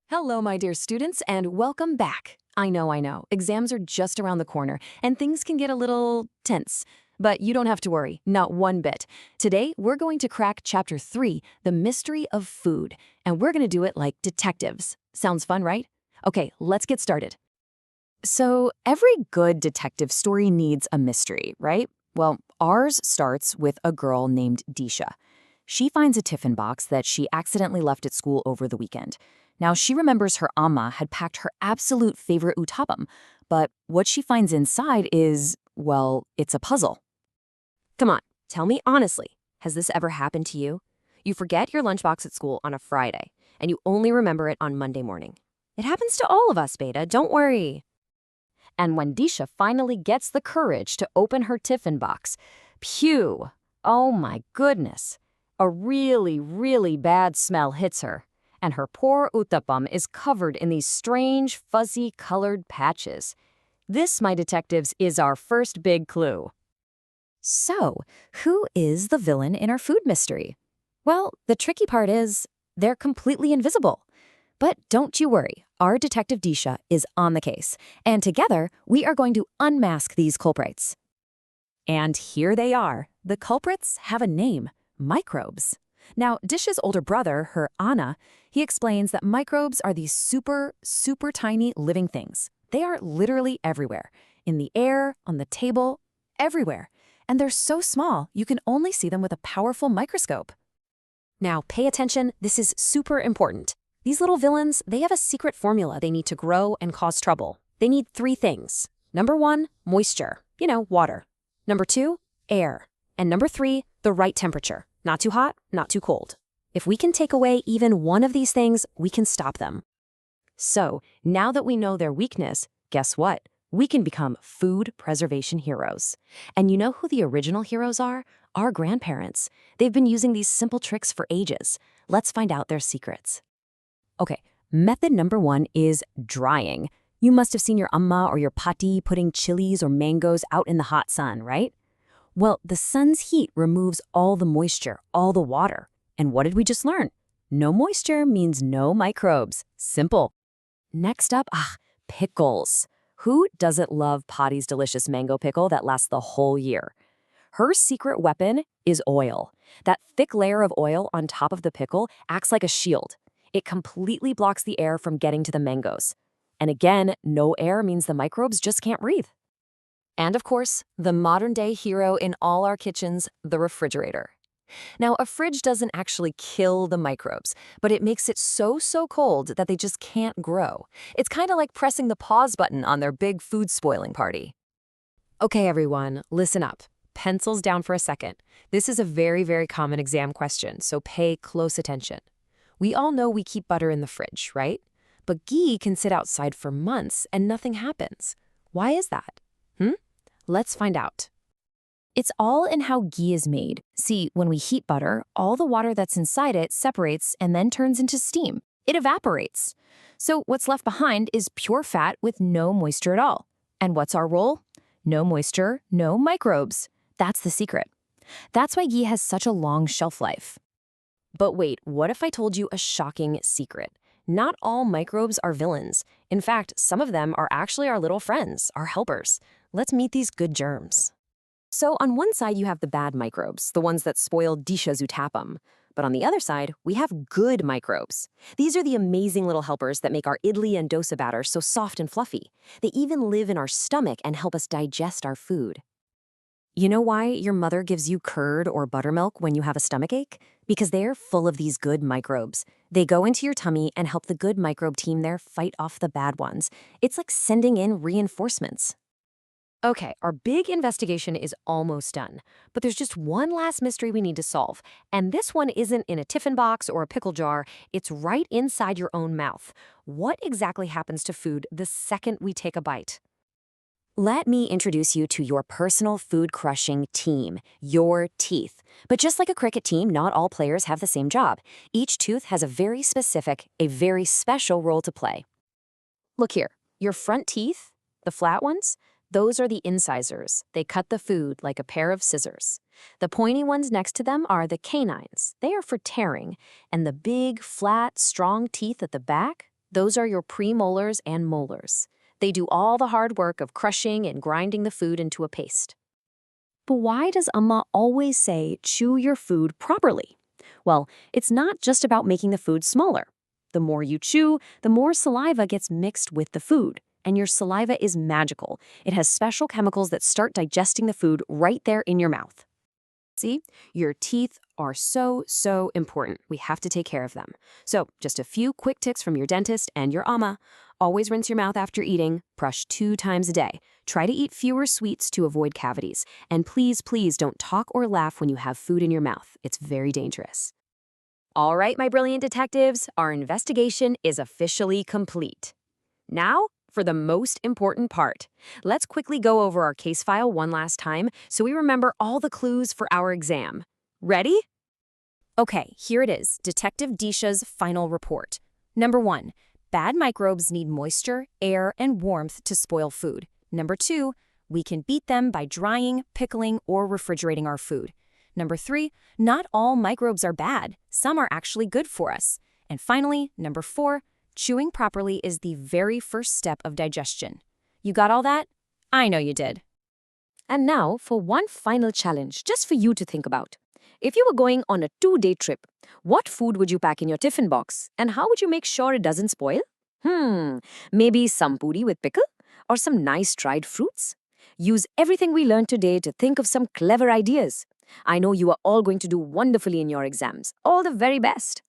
Hello, my dear students, and welcome back. I know, exams are just around the corner, and things can get a little tense. But you don't have to worry, not one bit. Today, we're going to crack Chapter 3, The Mystery of Food, and we're going to do it like detectives. Sounds fun, right? Okay, let's get started. So, every good detective story needs a mystery, right? Well, ours starts with a girl named Disha. She finds a Tiffin box that she accidentally left at school over the weekend. Now, she remembers her amma had packed her absolute favorite uttapam, but what she finds inside is, well, it's a puzzle. Come on, tell me honestly, has this ever happened to you? You forget your lunchbox at school on a Friday, and you only remember it on Monday morning. It happens to all of us, Beta, don't worry. And when Disha finally gets the courage to open her Tiffin box, phew, oh my goodness, a really, really bad smell hits her, and her poor uttapam is covered in these strange, fuzzy colored patches. This, my detectives, is our first big clue. So, who is the villain in our food mystery? Well, the tricky part is they're completely invisible. But don't you worry, our Detective Disha is on the case, and together we are going to unmask these culprits. And here they are. The culprits have a name, microbes. Now, Disha's older brother, her Anna, he explains that microbes are these super, super tiny living things. They are literally everywhere, in the air, on the table, everywhere. And they're so small, you can only see them with a powerful microscope. Now, pay attention, this is super important. These little villains, they have a secret formula they need to grow and cause trouble. They need 3 things. Number 1, moisture, water. Number 2, air. And number 3, the right temperature. Not too hot, not too cold. If we can take away even one of these things, we can stop them. So, now that we know their weakness, guess what? We can become food preservation heroes. And you know who the original heroes are? Our grandparents. They've been using these simple tricks for ages. Let's find out their secrets. Okay, method number 1 is drying. You must have seen your amma or your pati putting chilies or mangoes out in the hot sun, right? Well, the sun's heat removes all the moisture, all the water. And what did we just learn? No moisture means no microbes. Simple. Next up, pickles. Who doesn't love Pati's delicious mango pickle that lasts the whole year? Her secret weapon is oil. That thick layer of oil on top of the pickle acts like a shield. It completely blocks the air from getting to the mangoes. And again, no air means the microbes just can't breathe. And of course, the modern-day hero in all our kitchens, the refrigerator. Now, a fridge doesn't actually kill the microbes, but it makes it so cold that they just can't grow. It's kind of like pressing the pause button on their big food spoiling party. Okay, everyone, listen up. Pencils down for a second. This is a very, very common exam question, so pay close attention. We all know we keep butter in the fridge, right? But ghee can sit outside for months and nothing happens. Why is that? Let's find out. It's all in how ghee is made. See, when we heat butter, all the water that's inside it separates and then turns into steam. It evaporates. So what's left behind is pure fat with no moisture at all. And what's our role? No moisture, no microbes. That's the secret. That's why ghee has such a long shelf life. But wait, what if I told you a shocking secret? Not all microbes are villains. In fact, some of them are actually our little friends, our helpers. Let's meet these good germs. So on one side, you have the bad microbes, the ones that spoil Disha's uttapam. But on the other side, we have good microbes. These are the amazing little helpers that make our idli and dosa batter so soft and fluffy. They even live in our stomach and help us digest our food. You know why your mother gives you curd or buttermilk when you have a stomachache? Because they're full of these good microbes. They go into your tummy and help the good microbe team there fight off the bad ones. It's like sending in reinforcements. Okay, our big investigation is almost done, but there's just one last mystery we need to solve. And this one isn't in a Tiffin box or a pickle jar, it's right inside your own mouth. What exactly happens to food the second we take a bite? Let me introduce you to your personal food-crushing team, your teeth. But just like a cricket team, not all players have the same job. Each tooth has a very specific, a very special role to play. Look here, your front teeth, the flat ones, those are the incisors. They cut the food like a pair of scissors. The pointy ones next to them are the canines. They are for tearing. And the big, flat, strong teeth at the back, Those are your premolars and molars. They do all the hard work of crushing and grinding the food into a paste. But why does Amma always say chew your food properly? Well, it's not just about making the food smaller. The more you chew, the more saliva gets mixed with the food. And your saliva is magical. It has special chemicals that start digesting the food right there in your mouth. See, your teeth are so important. We have to take care of them. So, just a few quick tips from your dentist and your Amma. Always rinse your mouth after eating. Brush 2 times a day. Try to eat fewer sweets to avoid cavities. And please don't talk or laugh when you have food in your mouth. It's very dangerous. All right, my brilliant detectives, our investigation is officially complete. Now, for the most important part. Let's quickly go over our case file one last time so we remember all the clues for our exam. Ready? Okay, here it is, Detective Disha's final report. Number 1, bad microbes need moisture, air, and warmth to spoil food. Number 2, we can beat them by drying, pickling, or refrigerating our food. Number 3, not all microbes are bad. Some are actually good for us. And finally, number 4, chewing properly is the very first step of digestion. You got all that? I know you did. And now for one final challenge, just for you to think about. If you were going on a 2-day trip, what food would you pack in your tiffin box? And how would you make sure it doesn't spoil? Maybe some puri with pickle? Or some nice dried fruits? Use everything we learned today to think of some clever ideas. I know you are all going to do wonderfully in your exams. All the very best.